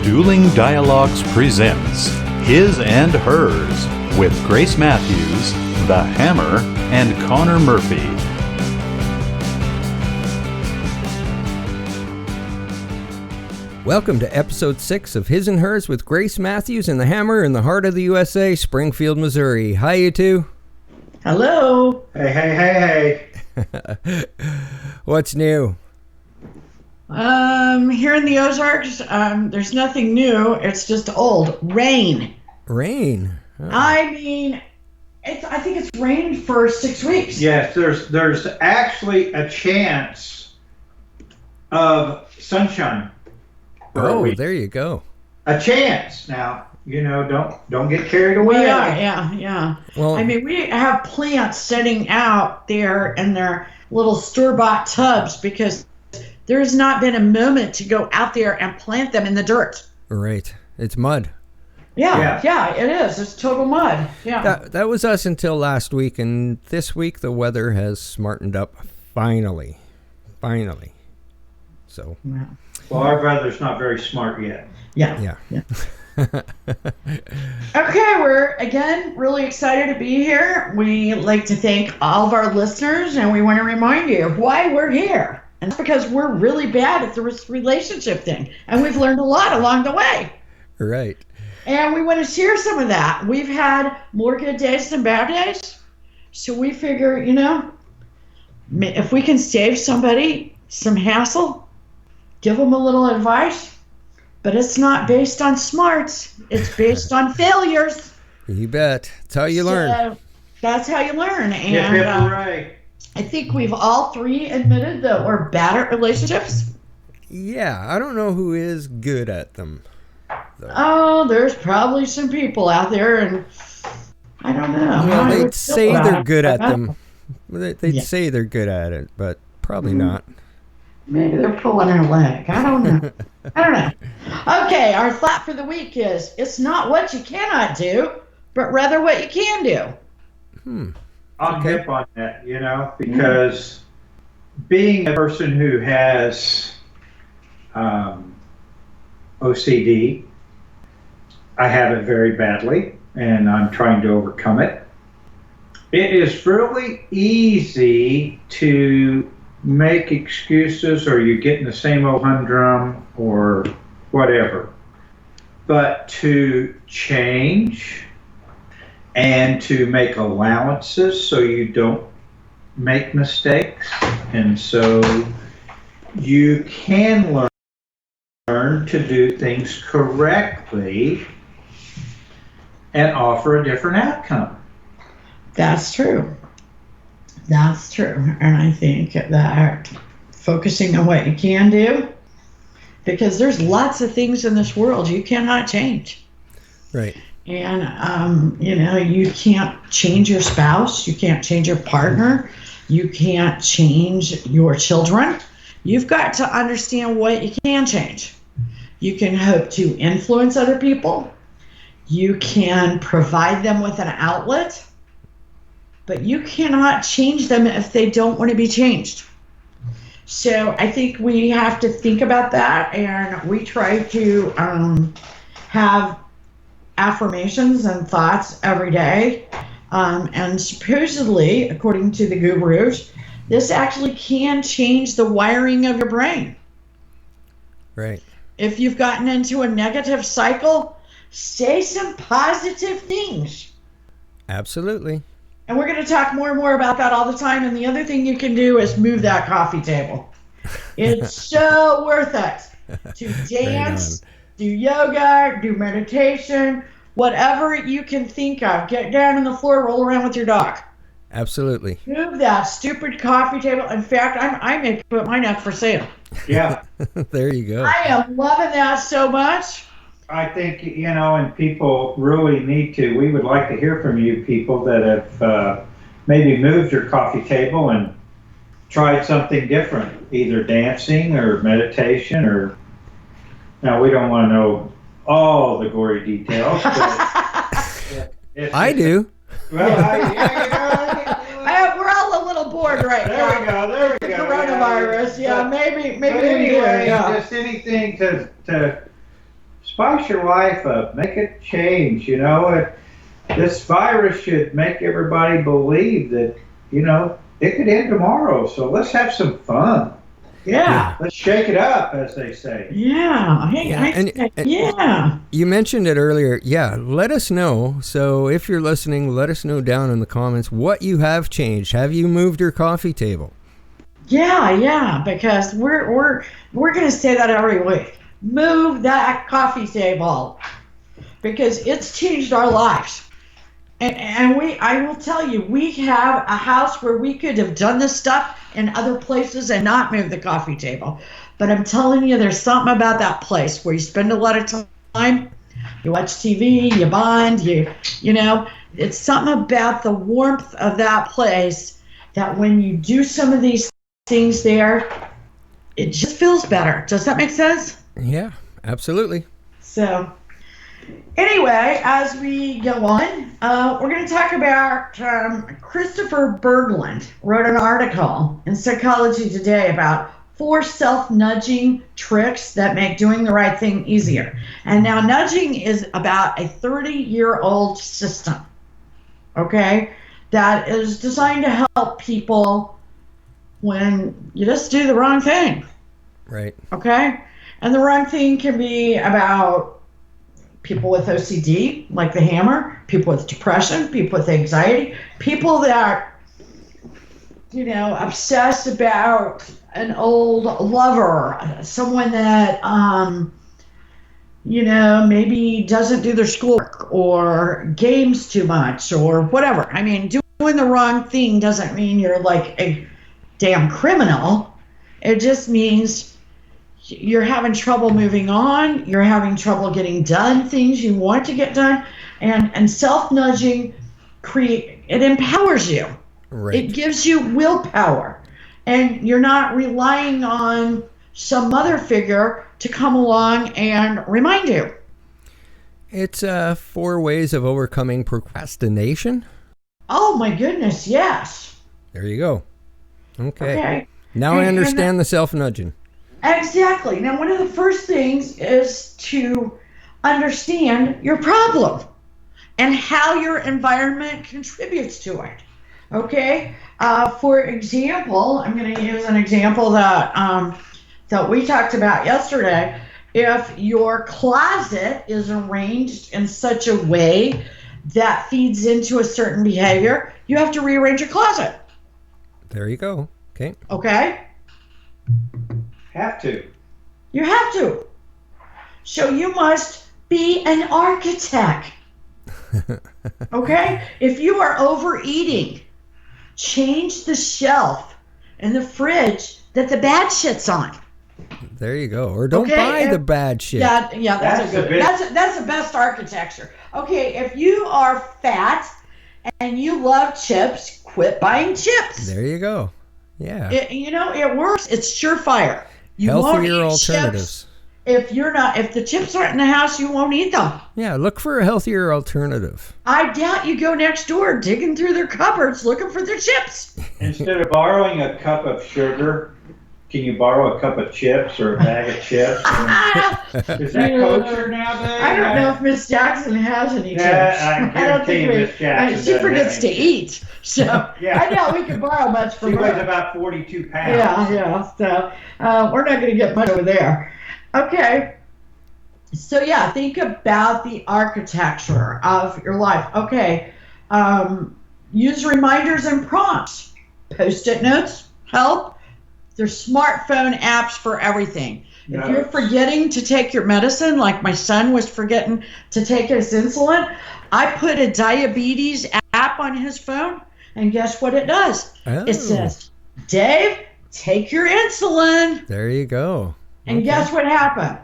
Dueling Dialogues presents His and Hers with Grace Matthews, The Hammer, and Connor Murphy. Welcome to Episode 6 of His and Hers with Grace Matthews and The Hammer in the heart of the USA, Springfield, Missouri. Hi, you two. Hello. Hey. What's new? Here in the Ozarks, there's nothing new. It's just old. Rain. Rain? Oh. I mean, I think it's rained for 6 weeks. Yes, there's actually a chance of sunshine. Oh, there you go. A chance. Now, don't get carried away. We are, yeah. Well, I mean, we have plants sitting out there in their little store-bought tubs because there's not been a moment to go out there and plant them in the dirt. Right. It's mud. Yeah, it is. It's total mud. Yeah. That was us until last week, and this week the weather has smartened up finally. So. Yeah. Well, our brother's not very smart yet. Yeah. Okay, we're again really excited to be here. We like to thank all of our listeners, and we want to remind you of why we're here. And that's because we're really bad at this relationship thing, and we've learned a lot along the way. Right. And we want to share some of that. We've had more good days than bad days, so we figure, if we can save somebody some hassle, give them a little advice. But it's not based on smarts. It's based on failures. You bet. That's how you learn. That's how you learn. And Yeah, right. I think we've all three admitted that we're bad at relationships. Yeah, I don't know who is good at them, though. Oh, there's probably some people out there, and I don't know. Well, they'd say they're good at them. They'd say they're good at it, but probably not. Maybe they're pulling our leg. I don't know. Okay, our thought for the week is, it's not what you cannot do, but rather what you can do. I'm hip on that, because being a person who has OCD, I have it very badly, and I'm trying to overcome it. It is really easy to make excuses, or you get in the same old humdrum or whatever. But to change and to make allowances so you don't make mistakes, and so you can learn to do things correctly and offer a different outcome. That's true. And I think that focusing on what you can do, because there's lots of things in this world you cannot change. Right. And, you can't change your spouse. You can't change your partner. You can't change your children. You've got to understand what you can change. You can hope to influence other people. You can provide them with an outlet. But you cannot change them if they don't want to be changed. So I think we have to think about that, and we try to have affirmations and thoughts every day. And supposedly, according to the gurus, this actually can change the wiring of your brain. Right. If you've gotten into a negative cycle, say some positive things. Absolutely. And we're going to talk more and more about that all the time. And the other thing you can do is move that coffee table. It's so worth it to dance, do yoga, do meditation, whatever you can think of. Get down on the floor, roll around with your dog. Absolutely. Move that stupid coffee table. In fact, I may put mine up for sale. Yeah. There you go. I am loving that so much. I think, and people really need to, we would like to hear from you people that have maybe moved your coffee table and tried something different, either dancing or meditation or, now we don't want to know all the gory details. But I do. Well, we're all a little bored right now. There we go. Coronavirus, maybe But anyway, yeah. just anything to spice your life up, make a change. This virus should make everybody believe that, it could end tomorrow. So let's have some fun. Yeah. Let's shake it up, as they say. Yeah. Hey, yeah. You mentioned it earlier. Yeah, let us know. So if you're listening, let us know down in the comments what you have changed. Have you moved your coffee table? Yeah, because we're gonna say that every week. Move that coffee table because it's changed our lives. And I will tell you, we have a house where we could have done this stuff in other places and not moved the coffee table. But I'm telling you, there's something about that place where you spend a lot of time, you watch TV, you bond, it's something about the warmth of that place that when you do some of these things there, it just feels better. Does that make sense? Yeah, absolutely. So anyway, as we go on, we're going to talk about Christopher Berglund wrote an article in Psychology Today about 4 self-nudging tricks that make doing the right thing easier. And now nudging is about a 30-year-old system, okay, that is designed to help people when you just do the wrong thing. Right. Okay? And the wrong thing can be about people with OCD, like the hammer, people with depression, people with anxiety, people that, obsessed about an old lover, someone that, maybe doesn't do their schoolwork or games too much or whatever. I mean, doing the wrong thing doesn't mean you're like a damn criminal. It just means you're having trouble moving on. You're having trouble getting done things you want to get done. And self-nudging it empowers you. Right. It gives you willpower. And you're not relying on some mother figure to come along and remind you. It's 4 ways of overcoming procrastination. Oh my goodness, yes. There you go. Okay. Now I understand the self-nudging. Exactly. Now, one of the first things is to understand your problem and how your environment contributes to it. Okay? For example, I'm going to use an example that we talked about yesterday. If your closet is arranged in such a way that feeds into a certain behavior, you have to rearrange your closet. There you go. Okay. Okay? Have to. You have to. So you must be an architect. Okay? If you are overeating, change the shelf in the fridge that the bad shit's on. There you go. Or don't buy the bad shit. Yeah, that's the best architecture. Okay, if you are fat and you love chips, quit buying chips. There you go. Yeah. It works. It's surefire. You Healthier won't eat alternatives. Chips if the chips aren't in the house, you won't eat them. Yeah, look for a healthier alternative. I doubt you go next door digging through their cupboards looking for their chips. Instead of borrowing a cup of sugar, can you borrow a cup of chips or a bag of chips? Is that kosher nowadays? I don't know if Miss Jackson has any chips. I guarantee Miss Jackson she forgets to chips. eat. So Yeah. I doubt we can borrow much from She her. weighs about 42 pounds. Yeah. So we're not going to get much over there. Okay. So yeah, think about the architecture of your life. Okay. Use reminders and prompts. Post-it notes help. There's smartphone apps for everything. If you're forgetting to take your medicine, like my son was forgetting to take his insulin, I put a diabetes app on his phone, and guess what it does? Oh. It says, Dave, take your insulin. There you go. And guess what happened?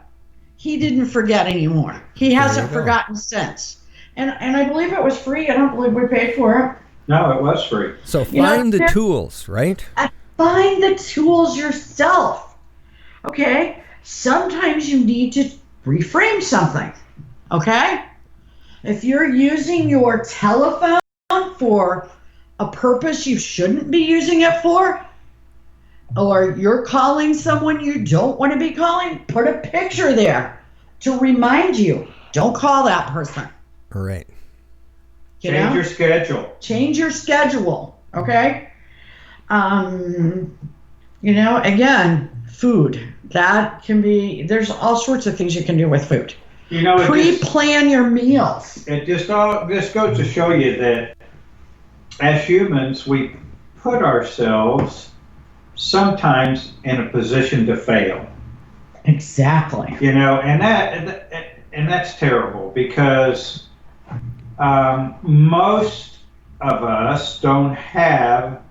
He didn't forget anymore. He hasn't you go. forgotten since. And I believe it was free. I don't believe we paid for it. No, it was free. So find the tools, right? Find the tools yourself. Okay? Sometimes you need to reframe something. Okay? If you're using your telephone for a purpose you shouldn't be using it for, or you're calling someone you don't want to be calling, put a picture there to remind you, don't call that person. All right. Change your schedule. Change your schedule, okay? Again, food. That can be, there's all sorts of things you can do with food. Pre-plan your meals. It just goes to show you that as humans, we put ourselves sometimes in a position to fail. Exactly. And that's terrible because most of us don't have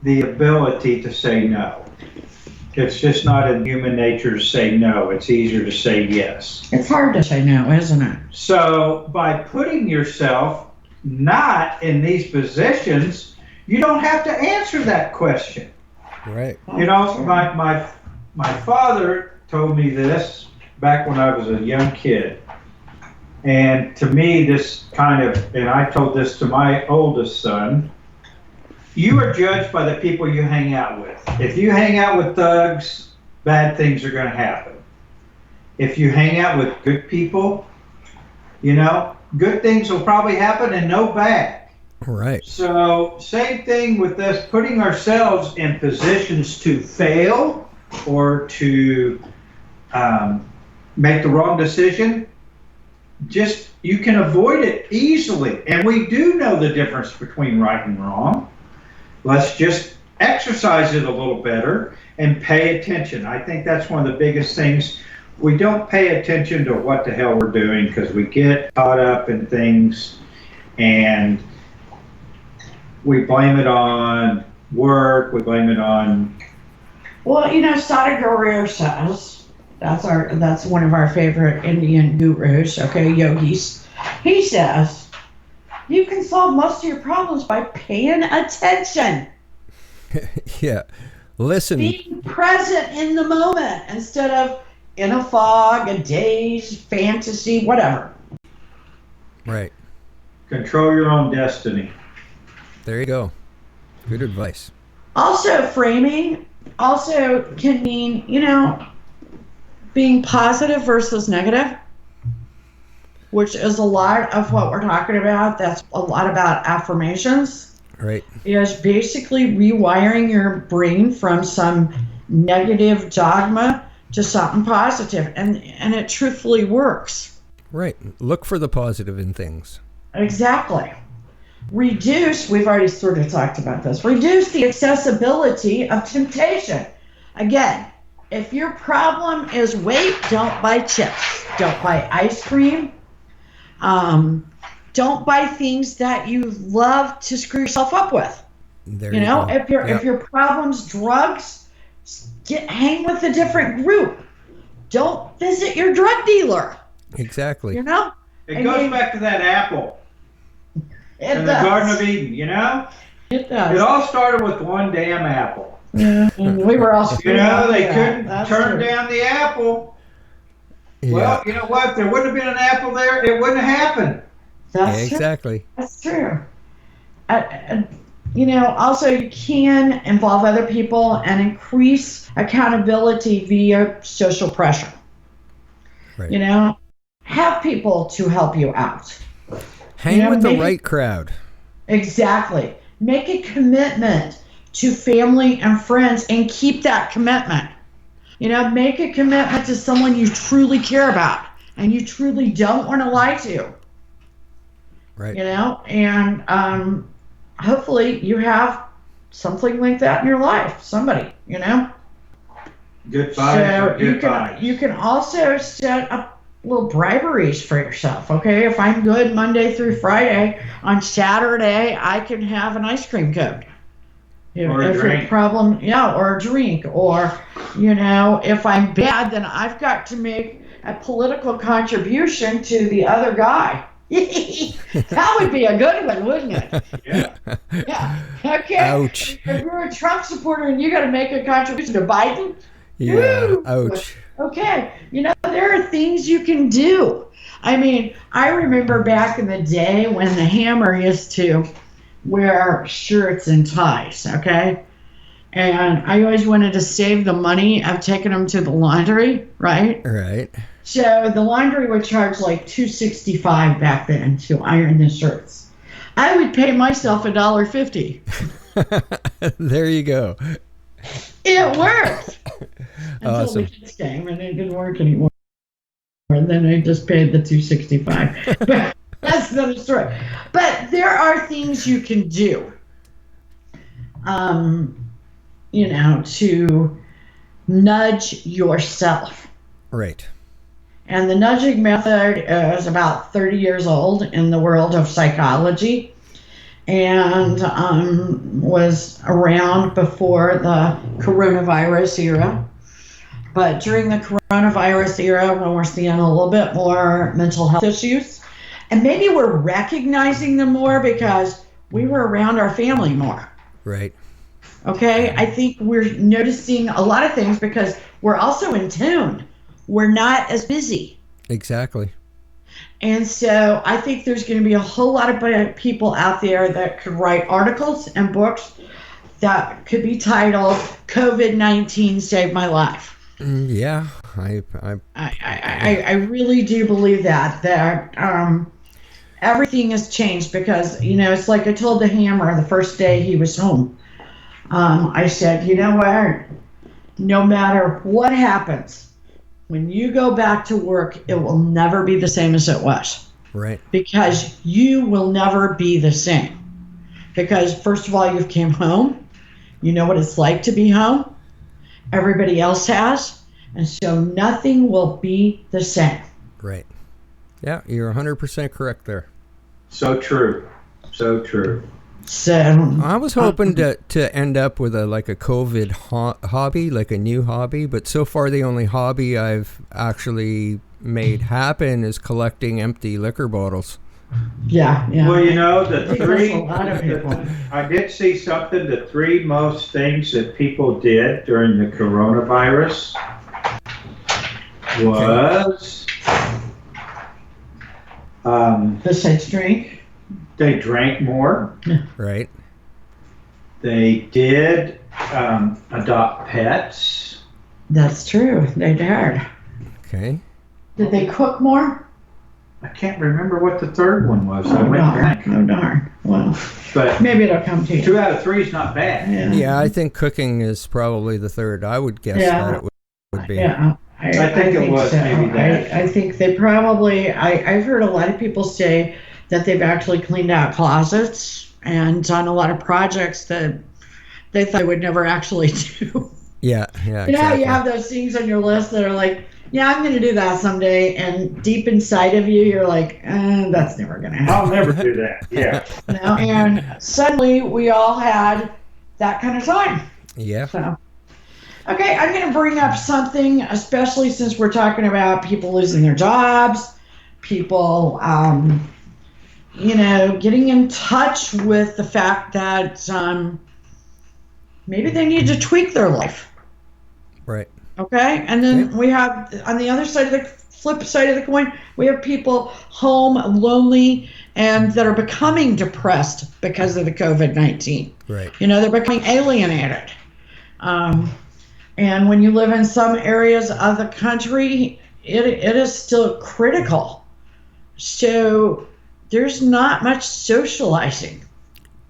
the ability to say no. It's just not in human nature to say no. It's easier to say yes. It's hard to say no, isn't it? So by putting yourself not in these positions, you don't have to answer that question. Right. My father told me this back when I was a young kid. And to me, and I told this to my oldest son, you are judged by the people you hang out with. If you hang out with thugs, bad things are going to happen. If you hang out with good people, good things will probably happen and no bad. Right. So same thing with us, putting ourselves in positions to fail or to make the wrong decision. Just, you can avoid it easily. And we do know the difference between right and wrong. Let's just exercise it a little better and pay attention. I think that's one of the biggest things. We don't pay attention to what the hell we're doing because we get caught up in things and we blame it on work, we blame it on... Well, Sada Gurrier says, that's one of our favorite Indian gurus, okay, yogis. He says, you can solve most of your problems by paying attention. Yeah. Listen. Being present in the moment instead of in a fog, a daze, fantasy, whatever. Right. Control your own destiny. There you go. Good advice. Also, framing can mean, being positive versus negative, which is a lot of what we're talking about. That's a lot about affirmations. Right. Is basically rewiring your brain from some negative dogma to something positive, and it truthfully works. Right. Look for the positive in things. Exactly. Reduce, we've already sort of talked about this, reduce the accessibility of temptation. Again, if your problem is weight, don't buy chips. Don't buy ice cream. Don't buy things that you love to screw yourself up with. There you go. If your problem's drugs, hang with a different group. Don't visit your drug dealer. Exactly. It goes back to that apple in the Garden of Eden, It does. It all started with one damn apple. Yeah, we were all they couldn't turn down the apple. Yeah. Well, you know what? If there wouldn't have been an apple there, it wouldn't have happened. That's exactly. True. That's true. Also you can involve other people and increase accountability via social pressure. Right. Have people to help you out. Hang with the right crowd. Exactly. Make a commitment to family and friends and keep that commitment. Make a commitment to someone you truly care about and you truly don't want to lie to. Right. And hopefully you have something like that in your life. Somebody, Good vibes. So good vibes. You can also set up little briberies for yourself. Okay, if I'm good Monday through Friday, on Saturday I can have an ice cream cone. Or a drink. Or a drink. Or, if I'm bad, then I've got to make a political contribution to the other guy. That would be a good one, wouldn't it? Yeah. Okay. Ouch. If you're a Trump supporter and you got to make a contribution to Biden. Yeah. Woo! Ouch. Okay. There are things you can do. I remember back in the day when the Hammer used to wear shirts and ties, okay? And I always wanted to save the money of taking them to the laundry, right? Right. So the laundry would charge like $2.65 back then to iron the shirts. I would pay myself $1.50. There you go. It worked until Awesome. the kids came and it didn't work anymore. And then I just paid the $2.65. But that's another story. But there are things you can do, to nudge yourself. Right. And the nudging method is about 30 years old in the world of psychology and was around before the coronavirus era. But during the coronavirus era, when we're seeing a little bit more mental health issues, and maybe we're recognizing them more because we were around our family more. Right. Okay? I think we're noticing a lot of things because we're also in tune. We're not as busy. Exactly. And so I think there's going to be a whole lot of people out there that could write articles and books that could be titled COVID-19 Saved My Life. Yeah, I really do believe that everything has changed because, it's like I told the Hammer the first day he was home. I said, you know what? No matter what happens, when you go back to work, it will never be the same as it was. Right. Because you will never be the same. Because first of all, you've came home. You know what it's like to be home. Everybody else has. And so nothing will be the same. Right. Yeah, you're 100% correct there. So true. So true. So I was hoping to end up with a COVID hobby, like a new hobby, but so far the only hobby I've actually made happen is collecting empty liquor bottles. Yeah. Well, I think that's a lot of people. I did see something, the three most things that people did during the coronavirus was Besides drink. they drank more. Right. They did adopt pets. That's true. They did. Okay. Did they cook more? I can't remember what the third one was. I Oh, went darn. back. Oh, darn. Well, But maybe it'll come to you. 2 out of 3 is not bad. Yeah, I think cooking is probably the third. I would guess that it would be. Yeah. I think it was maybe that. I think they probably, I've heard a lot of people say that they've actually cleaned out closets and done a lot of projects that they thought they would never actually do. Yeah, You have those things on your list that are like, yeah, I'm going to do that someday. And deep inside of you, you're like, that's never going to happen. I'll never do that. Yeah. And suddenly we all had that kind of time. Yeah. So, okay, I'm going to bring up something, especially since we're talking about people losing their jobs, people, getting in touch with the fact that maybe they need to tweak their life. Right. Okay, and then we have on the other side of the flip side of the coin, we have people home, lonely, and that are becoming depressed because of the COVID-19. Right. They're becoming alienated. And when you live in some areas of the country, it is still critical. So there's not much socializing.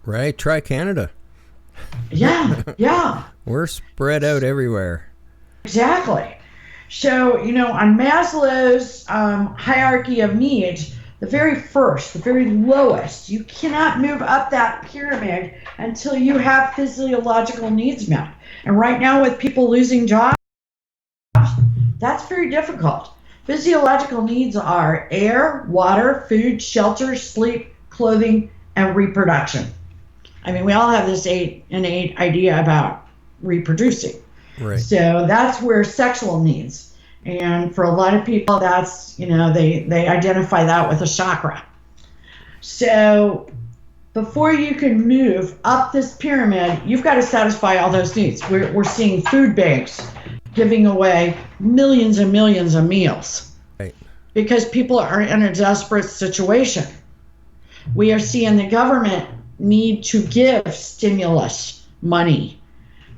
Right. Try Canada. Yeah. We're spread out everywhere. Exactly. So, on Maslow's hierarchy of needs, the very lowest, you cannot move up that pyramid until you have physiological needs met. And right now with people losing jobs, that's very difficult. Physiological needs are air, water, food, shelter, sleep, clothing, and reproduction. I mean, we all have this innate idea about reproducing. Right. So that's where sexual needs. And for a lot of people, that's, they identify that with a chakra. So before you can move up this pyramid, you've got to satisfy all those needs. We're seeing food banks giving away millions and millions of meals. Right. Because people are in a desperate situation. We are seeing the government need to give stimulus money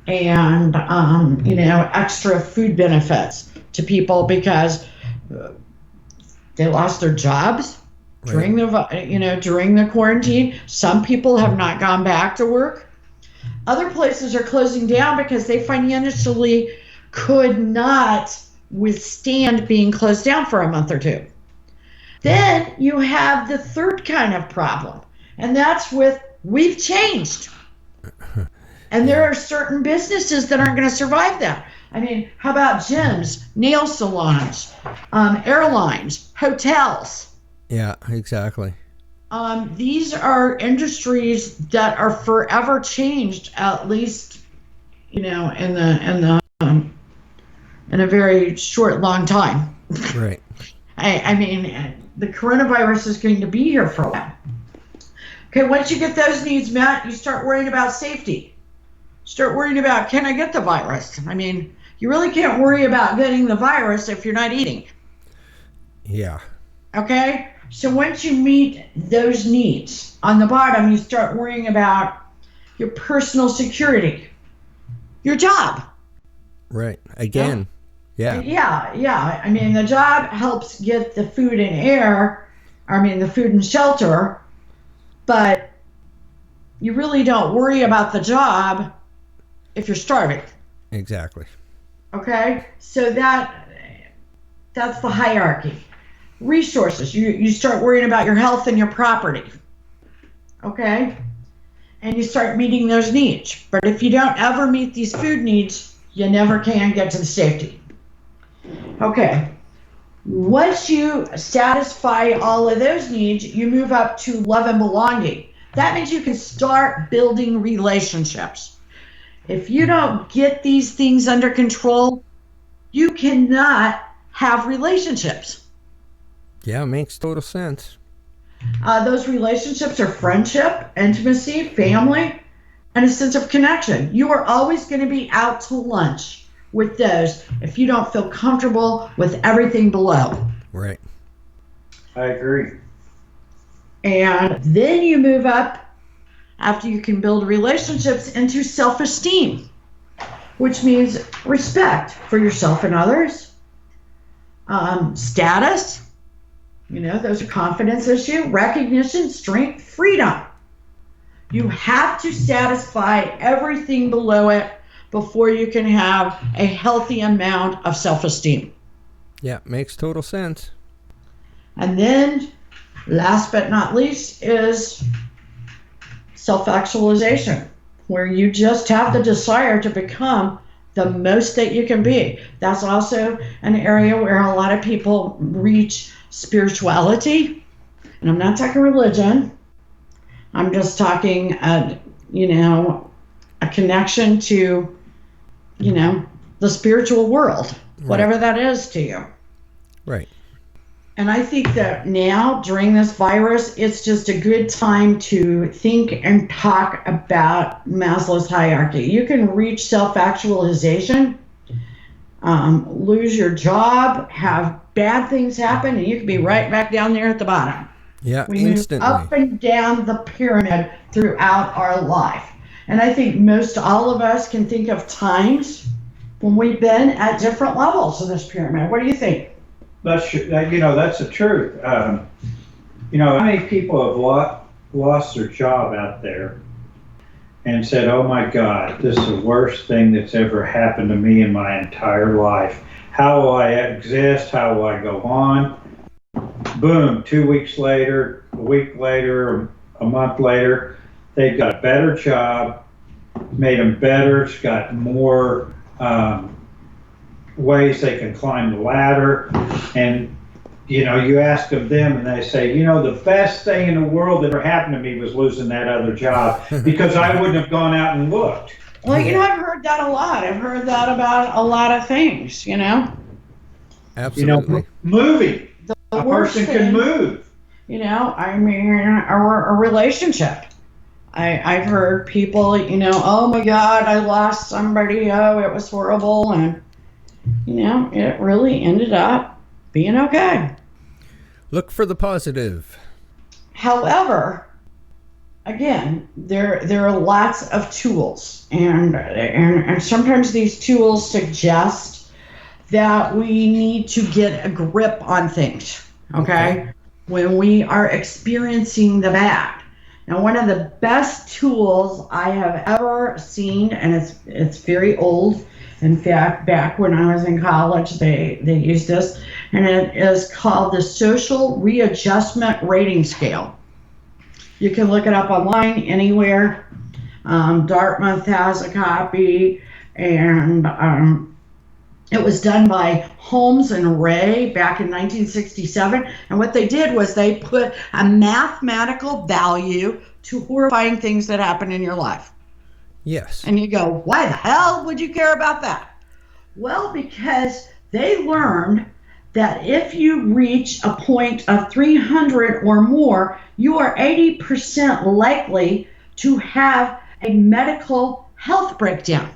and extra food benefits to people because they lost their jobs during the quarantine. Some people have not gone back to work. Other places are closing down because they financially could not withstand being closed down for a month or two. Then you have the third kind of problem, and that's with we've changed. And there are certain businesses that aren't going to survive that. I mean, how about gyms, nail salons, airlines, hotels? Yeah, exactly. These are industries that are forever changed, at least, in a very short, long time. Right. I mean, the coronavirus is going to be here for a while. Okay, once you get those needs met, you start worrying about safety. Start worrying about, can I get the virus? I mean, you really can't worry about getting the virus if you're not eating. Yeah. Okay? So once you meet those needs, on the bottom, you start worrying about your personal security, your job. Right. Again. Yeah. Yeah. I mean, the job helps get the food and the food and shelter, but you really don't worry about the job if you're starving. Exactly. Okay? So that's the hierarchy. Resources. You start worrying about your health and your property. Okay? And you start meeting those needs. But if you don't ever meet these food needs, you never can get to the safety. Okay. Once you satisfy all of those needs, you move up to love and belonging. That means you can start building relationships. If you don't get these things under control, you cannot have relationships. Yeah, makes total sense. Those relationships are friendship, intimacy, family, and a sense of connection. You are always going to be out to lunch with those if you don't feel comfortable with everything below. Right. I agree. And then you move up, after you can build relationships, into self-esteem, which means respect for yourself and others. Status, those are confidence issue, recognition, strength, freedom. You have to satisfy everything below it before you can have a healthy amount of self-esteem. Yeah, makes total sense. And then, last but not least, is self-actualization, where you just have the desire to become the most that you can be. That's also an area where a lot of people reach spirituality. And I'm not talking religion. I'm just talking, a connection to, the spiritual world, whatever that is to you. Right. And I think that now, during this virus, it's just a good time to think and talk about Maslow's hierarchy. You can reach self-actualization, lose your job, have bad things happen, and you can be right back down there at the bottom. Yeah, we instantly. move up and down the pyramid throughout our life. And I think most all of us can think of times when we've been at different levels of this pyramid. What do you think? That's the truth. How many people have lost their job out there and said, "Oh my God, this is the worst thing that's ever happened to me in my entire life. How will I exist? How will I go on?" Boom, 2 weeks later, a week later, a month later, they've got a better job, made them better, it's got more ways they can climb the ladder. And you ask them and they say, the best thing in the world that ever happened to me was losing that other job because I wouldn't have gone out and looked. Well, I've heard that a lot. I've heard that about a lot of things, Absolutely. Moving. The A worst person thing, can move. a relationship. I've heard people, oh my God, I lost somebody. Oh, it was horrible. And, it really ended up being okay. Look for the positive. However, again, there are lots of tools, and sometimes these tools suggest that we need to get a grip on things. Okay. Okay, when we are experiencing the bad. Now, one of the best tools I have ever seen, and it's very old. In fact, back when I was in college, they used this, and it is called the Social Readjustment Rating Scale. You can look it up online anywhere. Dartmouth has a copy, and it was done by Holmes and Rahe back in 1967. And what they did was they put a mathematical value to horrifying things that happen in your life. Yes. And you go, why the hell would you care about that? Well, because they learned that if you reach a point of 300 or more, you are 80% likely to have a medical health breakdown,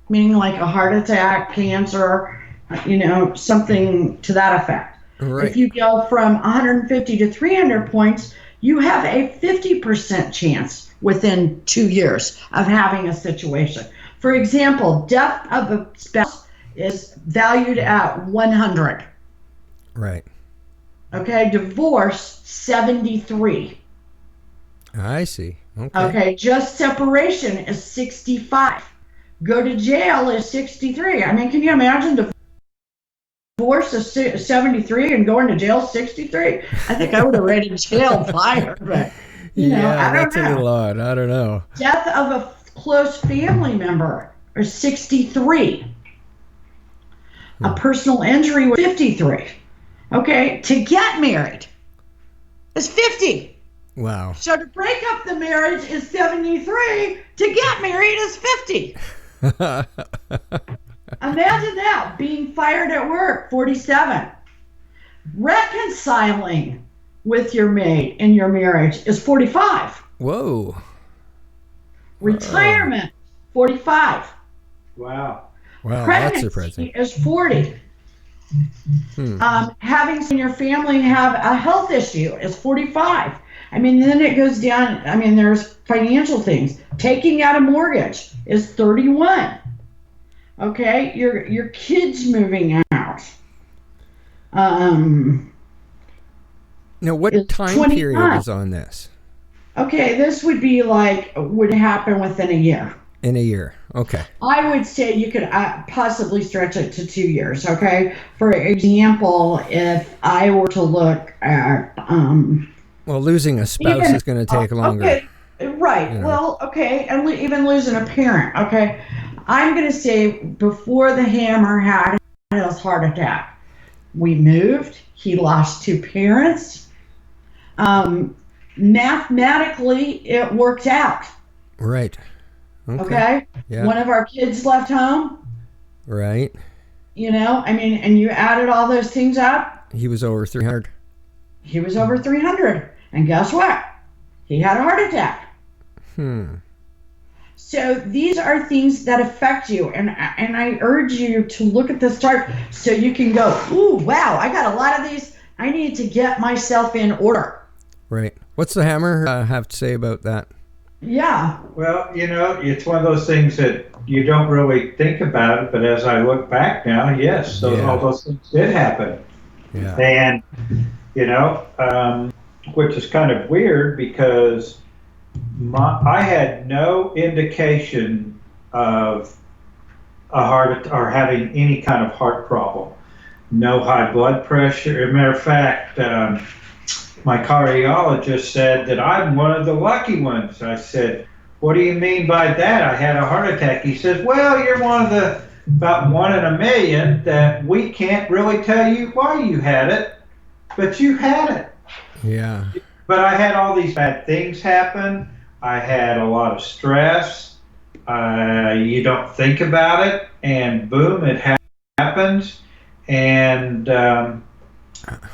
meaning like a heart attack, cancer, something to that effect. Right. If you go from 150 to 300 points, you have a 50% chance within 2 years of having a situation. For example, death of a spouse is valued at 100. Right. Okay, divorce 73. I see. Okay. Okay, just separation is 65. Go to jail is 63. I mean, can you imagine divorce is 73 and going to jail 63? I think I would have rated jail higher, but I don't that's a know. little odd. I don't know. Death of a close family member is 63. A personal injury was 53. Okay, to get married is 50. Wow. So to break up the marriage is 73. To get married is 50. Imagine that, being fired at work, 47. Reconciling with your mate in your marriage is 45. Whoa. Retirement, 45. Wow. Wow, that's Pregnancy surprising. is 40. Having in your family have a health issue is 45. I mean, then it goes down. I mean, there's financial things. Taking out a mortgage is 31. Okay, your kids moving out. Now, what It's time 29. period is on this? Okay, this would happen within a year. In a year. Okay. I would say you could possibly stretch it to 2 years. Okay, for example, if I were to look at Well, losing a spouse is going to take longer. Okay, right. You know. Well, okay, and even losing a parent. Okay, I'm going to say before the hammer had his heart attack, we moved. He lost 2 parents. Mathematically, it worked out. Right. Okay. Yeah. One of our kids left home. Right. I mean, and you added all those things up. He was over 300. He was over 300. And guess what? He had a heart attack. So these are things that affect you. And I urge you to look at this chart so you can go, ooh, wow, I got a lot of these. I need to get myself in order. Right. What's the hammer have to say about that? Yeah. Well, it's one of those things that you don't really think about it, but as I look back now, yes, all those things did happen. Yeah. And, which is kind of weird because I had no indication of a heart or having any kind of heart problem. No high blood pressure. As a matter of fact, my cardiologist said that I'm one of the lucky ones. I said, what do you mean by that? I had a heart attack. He says, well, you're one of the about 1 in a million that we can't really tell you why you had it, but you had it. Yeah. But I had all these bad things happen. I had a lot of stress. You don't think about it, and boom, it happens. And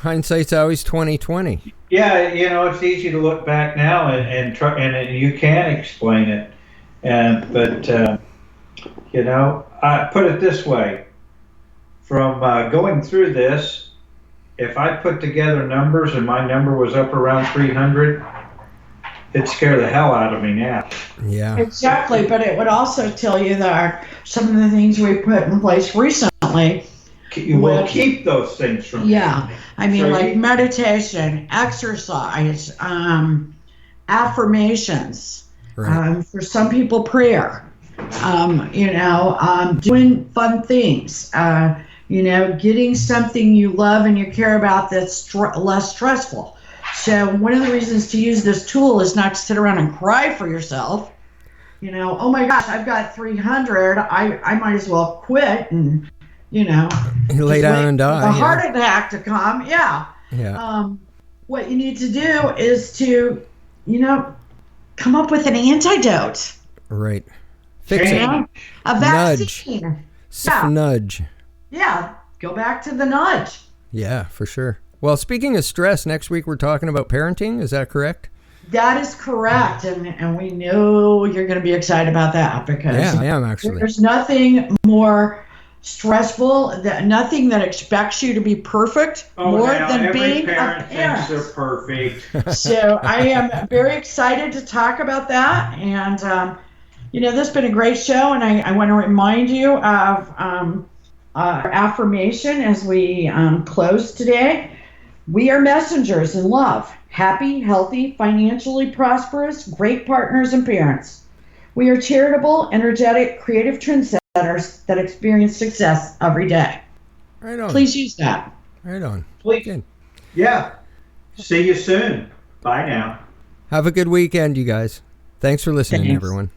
hindsight's always 20/20. Yeah, it's easy to look back now and try, and you can explain it. But I put it this way: from going through this, if I put together numbers and my number was up around 300, It scared the hell out of me now. Yeah. Exactly, but it would also tell you that some of the things we put in place recently. You will keep those things from happening. I mean, like meditation, exercise, affirmations. Right. For some people, prayer. Doing fun things. Getting something you love and you care about that's less stressful. So one of the reasons to use this tool is not to sit around and cry for yourself. Oh my gosh, I've got 300. I might as well quit and, lay down and die. A heart attack to come. Yeah. Yeah. What you need to do is to, come up with an antidote. Right. Fix it. A vaccine. Nudge. Yeah. Go back to the nudge. Yeah, for sure. Well, speaking of stress, next week we're talking about parenting. Is that correct? That is correct. And we know you're going to be excited about that because I am actually. There's nothing more stressful, nothing that expects you to be perfect more than being a parent. Thinks they're perfect. So I am very excited to talk about that. And, this has been a great show. And I want to remind you of our affirmation as we close today. We are messengers in love, happy, healthy, financially prosperous, great partners and parents. We are charitable, energetic, creative trendsetters that experience success every day. Right on. Please use that. Right on. Please. Good. Yeah. See you soon. Bye now. Have a good weekend, you guys. Thanks for listening, everyone.